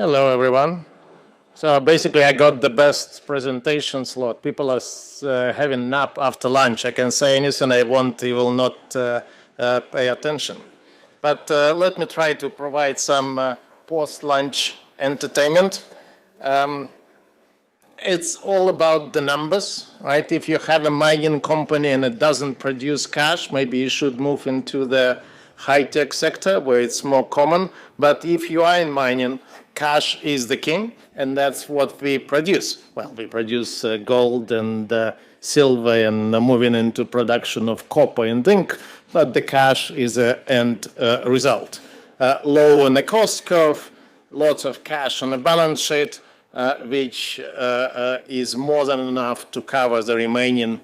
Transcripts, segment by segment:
Hello, everyone. So basically, I got the best presentation slot. People are having nap after lunch. I can say anything I want, you will not pay attention. But let me try to provide some post-lunch entertainment. It's all about the numbers, right? If you have a mining company and it doesn't produce cash, maybe you should move into the high-tech sector where it's more common. But if you are in mining, cash is the king, and that's what we produce. Well, we produce gold and silver and moving into production of copper and zinc, but the cash is an end result. Low on the cost curve, lots of cash on the balance sheet, which is more than enough to cover the remaining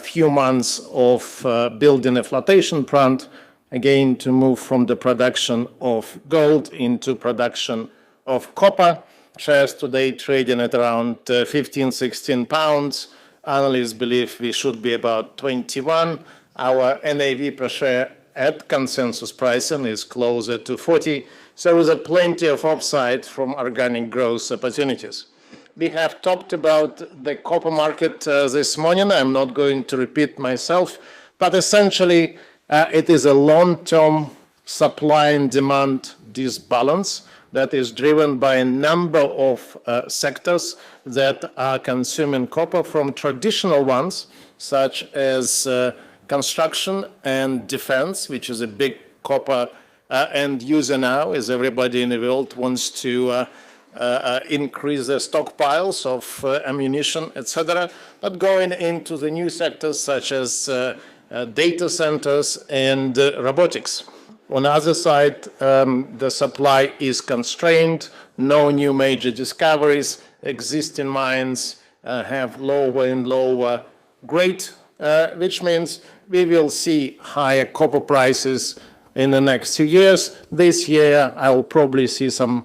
few months of building a flotation plant, again, to move from the production of gold into production of copper. Shares today trading at around 15, 16 pounds. Analysts believe we should be about 21. Our NAV per share at consensus pricing is closer to 40. So there's plenty of upside from organic growth opportunities. We have talked about the copper market this morning. I'm not going to repeat myself, but essentially it is a long-term supply and demand disbalance that is driven by a number of sectors that are consuming copper, from traditional ones, such as construction and defense, which is a big copper end user now, as everybody in the world wants to increase their stockpiles of ammunition, etc. But going into the new sectors such as data centers and robotics. On the other side, the supply is constrained, no new major discoveries, existing mines have lower and lower grade, which means we will see higher copper prices in the next 2 years. This year, I will probably see some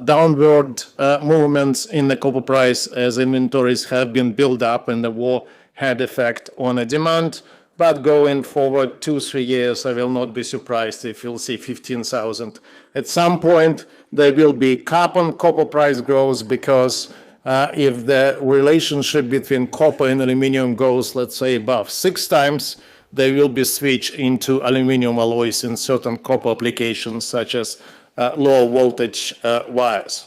downward movements in the copper price as inventories have been built up and the war had effect on the demand. But going forward 2-3 years, I will not be surprised if you'll see 15,000. At some point, there will be cap on copper price growth, because if the relationship between copper and aluminum goes, let's say, above 6 times, there will be switch into aluminum alloys in certain copper applications, such as low voltage wires.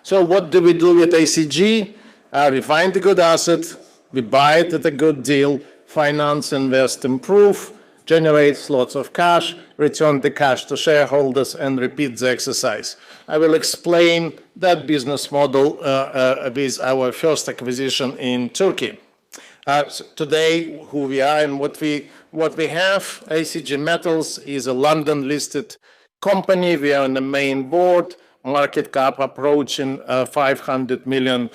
So what do we do with ACG? We find a good asset, we buy it at a good deal, finance, invest, improve, generates lots of cash, return the cash to shareholders, and repeat the exercise. I will explain that business model with our first acquisition in Turkey. So today, who we are and what we have, ACG Metals is a London-listed company. We are on the main board, market cap approaching 500 million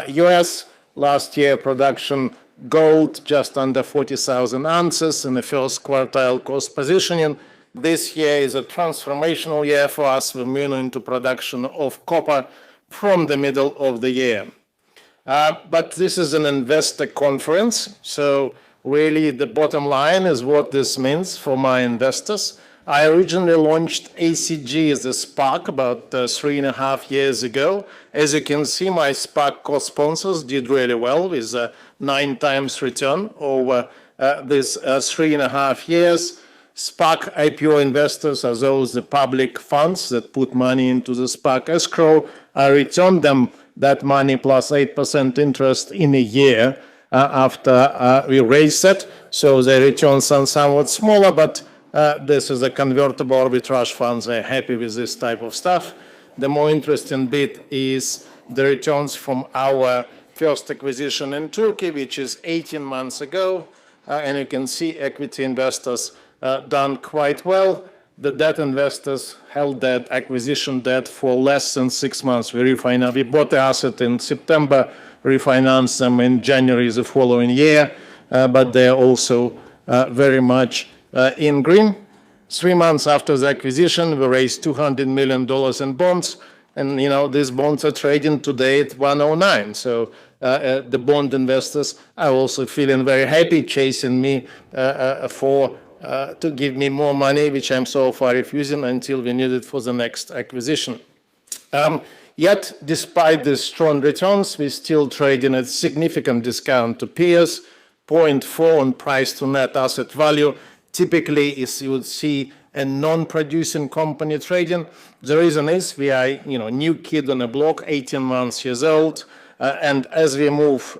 US. Last year, production gold just under 40,000 ounces in the first quartile cost positioning. This year is a transformational year for us. We're moving into production of copper from the middle of the year. But this is an investor conference, so really the bottom line is what this means for my investors. I originally launched ACG as a SPAC about 3.5 years ago. As you can see, my SPAC co-sponsors did really well with 9 times return over these 3.5 years. SPAC IPO investors are those the public funds that put money into the SPAC escrow. I returned them that money plus 8% interest in a year after we raised it. So the returns are somewhat smaller, but this is a convertible arbitrage funds. They're happy with this type of stuff. The more interesting bit is the returns from our first acquisition in Turkey, which is 18 months ago. And you can see equity investors done quite well. The debt investors held that acquisition debt for less than 6 months. We bought the asset in September, refinanced them in January the following year, but they're also very much in green. 3 months after the acquisition, we raised $200 million in bonds, and these bonds are trading today at 109. So the bond investors are also feeling very happy, chasing me to give me more money, which I'm so far refusing until we need it for the next acquisition. Yet, despite the strong returns, we still trade in a significant discount to peers, 0.4 on price to net asset value. Typically, as you would see a non-producing company trading. The reason is we are, new kid on the block, 18 months years old, and as we move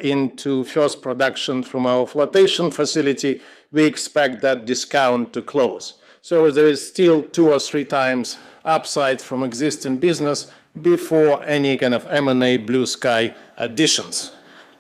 into first production from our flotation facility, we expect that discount to close. So there is still 2 or 3 times upside from existing business before any kind of M&A blue sky additions.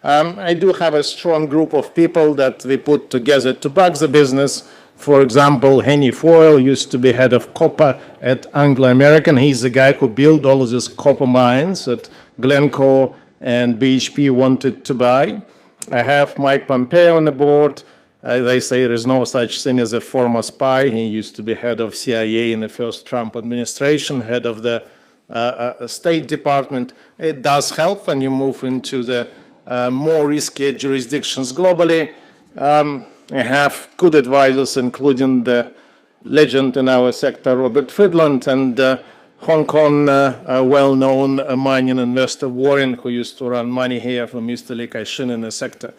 I do have a strong group of people that we put together to back the business. For example, Henny Foyle used to be head of copper at Anglo American. He's the guy who built all of these copper mines that Glencore and BHP wanted to buy. I have Mike Pompeo on the board. They say there is no such thing as a former spy. He used to be head of CIA in the first Trump administration, head of the State Department. It does help when you move into the more risky jurisdictions globally. I have good advisors, including the legend in our sector, Robert Friedland, and Hong Kong well-known mining investor Warren, who used to run money here for Mr. Li Ka-shing in the sector.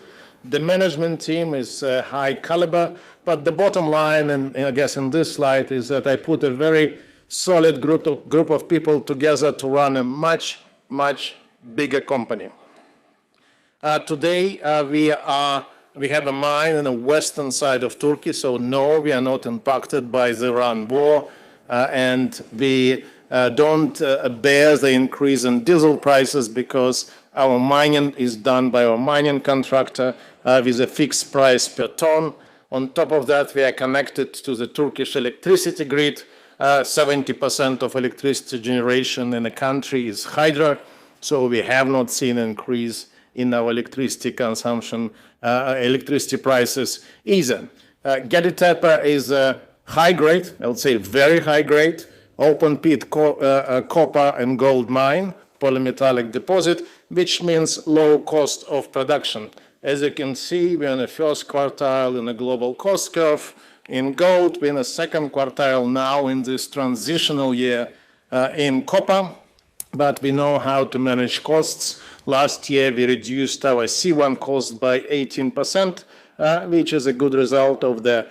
The management team is high caliber, but the bottom line, and I guess in this slide, is that I put a very solid group of people together to run a much, much bigger company. Today, we have a mine on the western side of Turkey, so no, we are not impacted by the Iran war, and we don't bear the increase in diesel prices because our mining is done by our mining contractor with a fixed price per ton. On top of that, we are connected to the Turkish electricity grid. 70% of electricity generation in the country is hydro, so we have not seen an increase in our electricity consumption, electricity prices either. Gediktepe is a high grade, I would say very high grade, open pit copper and gold mine, polymetallic deposit, which means low cost of production. As you can see, we're in the first quartile in the global cost curve. In gold, we're in the second quartile now in this transitional year in copper, but we know how to manage costs. Last year, we reduced our C1 cost by 18%, which is a good result of the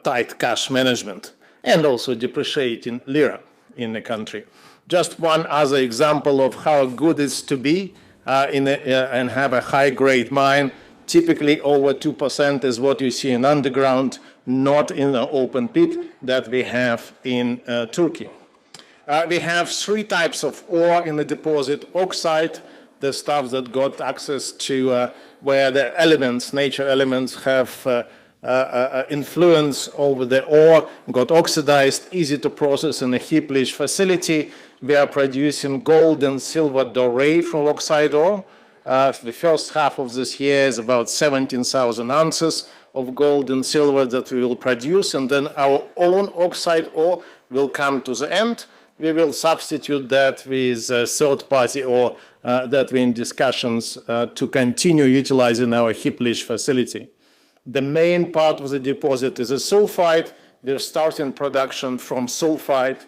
tight cash management and also depreciating lira in the country. Just one other example of how good it is to be and have a high-grade mine. Typically, over 2% is what you see in underground, not in the open pit that we have in Turkey. We have 3 types of ore in the deposit: oxide, the stuff that got access to where the elements, nature elements, have influence over the ore, got oxidized, easy to process in a heap leach facility. We are producing gold and silver doré from oxide ore. The first half of this year is about 17,000 ounces of gold and silver that we will produce, and then our own oxide ore will come to the end. We will substitute that with third-party ore that we're in discussions to continue utilizing our heap leach facility. The main part of the deposit is a sulfide. We're starting production from sulfide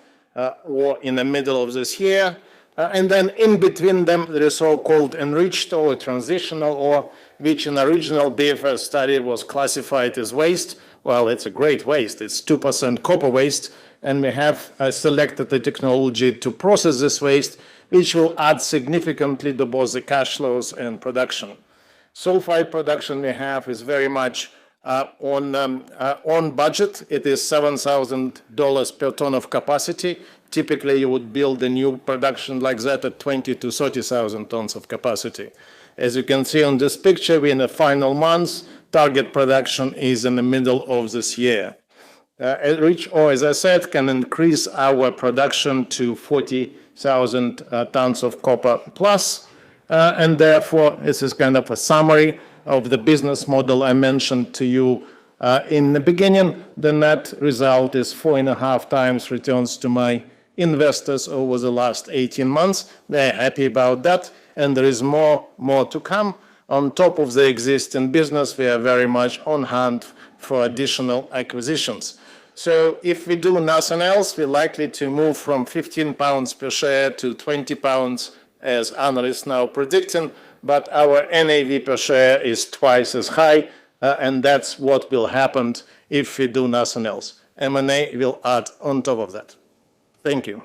ore in the middle of this year. And then in between them, there is so-called enriched ore, transitional ore, which in the original BFS study was classified as waste. Well, it's a great waste. It's 2% copper waste. And we have selected the technology to process this waste, which will add significantly to both the cash flows and production. Sulfide production we have is very much on budget. It is $7,000 per ton of capacity. Typically, you would build a new production like that at 20 to 30,000 tons of capacity. As you can see on this picture, we're in the final months. Target production is in the middle of this year. Rich ore, as I said, can increase our production to 40,000 tons of copper plus. And therefore, this is kind of a summary of the business model I mentioned to you in the beginning. The net result is 4.5 times returns to my investors over the last 18 months. They're happy about that, and there is more to come. On top of the existing business, we are very much on hand for additional acquisitions. So if we do nothing else, we're likely to move from 15 pounds per share to 20 pounds, as analysts now predicting, but our NAV per share is twice as high, and that's what will happen if we do nothing else. M&A will add on top of that. Thank you.